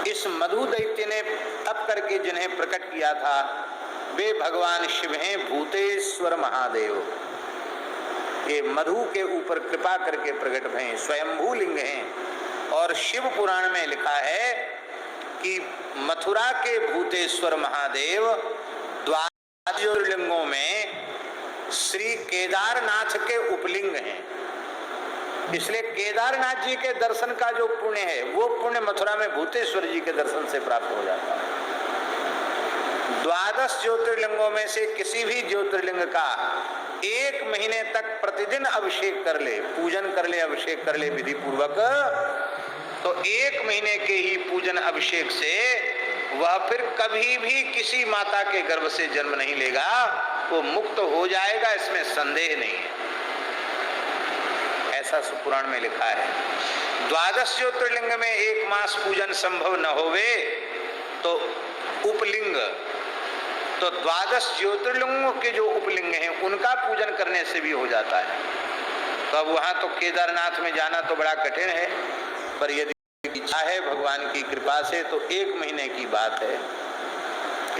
इस मधु दैत्य ने तप करके जिन्हें प्रकट किया था वे भगवान शिव हैं, भूतेश्वर महादेव। ये मधु के ऊपर कृपा करके प्रकट भय स्वयंभू लिंग हैं। और शिव पुराण में लिखा है कि मथुरा के भूतेश्वर महादेव 12 ज्योतिर्लिंगों में श्री केदारनाथ के उपलिंग हैं। इसलिए केदारनाथ जी के दर्शन का जो पुण्य है वो पुण्य मथुरा में भूतेश्वर जी के दर्शन से प्राप्त हो जाता है। 12 ज्योतिर्लिंगों में से किसी भी ज्योतिर्लिंग का 1 महीने तक प्रतिदिन अभिषेक कर ले, पूजन कर ले, अभिषेक कर ले विधि पूर्वक, तो 1 महीने के ही पूजन अभिषेक से वह फिर कभी भी किसी माता के गर्भ से जन्म नहीं लेगा, वो मुक्त हो जाएगा, इसमें संदेह नहीं है। ऐसा पुराण में लिखा है। 12 ज्योतिर्लिंग में 1 मास पूजन संभव न होवे तो उपलिंग, तो 12 ज्योतिर्लिंगों के जो उपलिंग हैं उनका पूजन करने से भी हो जाता है। तो अब वहां तो केदारनाथ में जाना तो बड़ा कठिन है, पर यदि इच्छा है भगवान की कृपा से तो 1 महीने की बात है।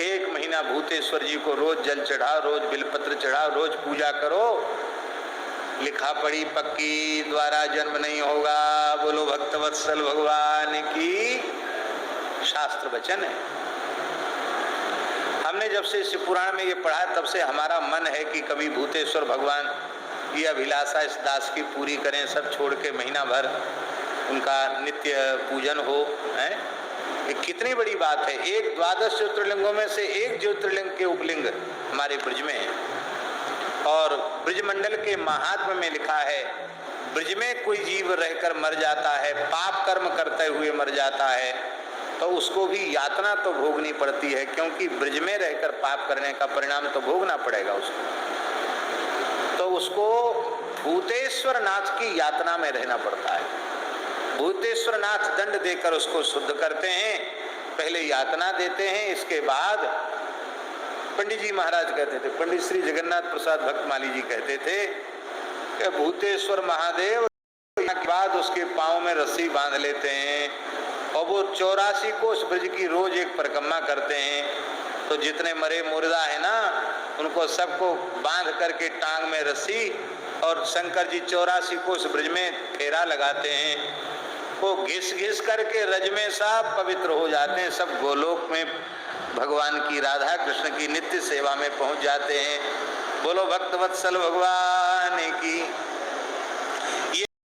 1 महीना भूतेश्वर जी को रोज जल चढ़ाओ, रोज बिलपत्र चढ़ाओ, रोज पूजा करो। लिखा पढ़ी पक्की, द्वारा जन्म नहीं होगा। बोलो भक्तवत्सल भगवान की, शास्त्र वचन है। हमने जब से इस पुराण में ये पढ़ा तब से हमारा मन है कि कभी भूतेश्वर भगवान की अभिलाषा इस दास की पूरी करें, सब छोड़ के महीना भर उनका नित्य पूजन हो। है ये कितनी बड़ी बात है। 12 ज्योतिर्लिंगों में से 1 ज्योतिर्लिंग के उपलिंग हमारे ब्रज में है। और ब्रजमंडल के महात्म्य में लिखा है, ब्रज में कोई जीव रहकर मर जाता है, पाप कर्म करते हुए मर जाता है, तो उसको भी यातना तो भोगनी पड़ती है, क्योंकि ब्रज में रहकर पाप करने का परिणाम तो भोगना पड़ेगा उसको। तो उसको भूतेश्वर नाथ की यातना में रहना पड़ता है। भूतेश्वर नाथ दंड देकर उसको शुद्ध करते हैं, पहले यातना देते हैं, इसके बाद पंडित जी महाराज कहते थे, पंडित श्री जगन्नाथ प्रसाद भक्तमाली जी कहते थे कि भूतेश्वर महादेव के बाद उसके पांव में रस्सी बांध लेते हैं और वो 84 कोस ब्रज की रोज एक परिक्रमा करते हैं। तो जितने मरे मुर्दा है ना, उनको सबको बांध करके टांग में रस्सी, और शंकर जी 84 कोस ब्रज में फेरा लगाते हैं। वो घिस घिस करके रज में सब पवित्र हो जाते हैं, सब गोलोक में भगवान की, राधा कृष्ण की नित्य सेवा में पहुंच जाते हैं। बोलो भक्तवत्सल भगवान की।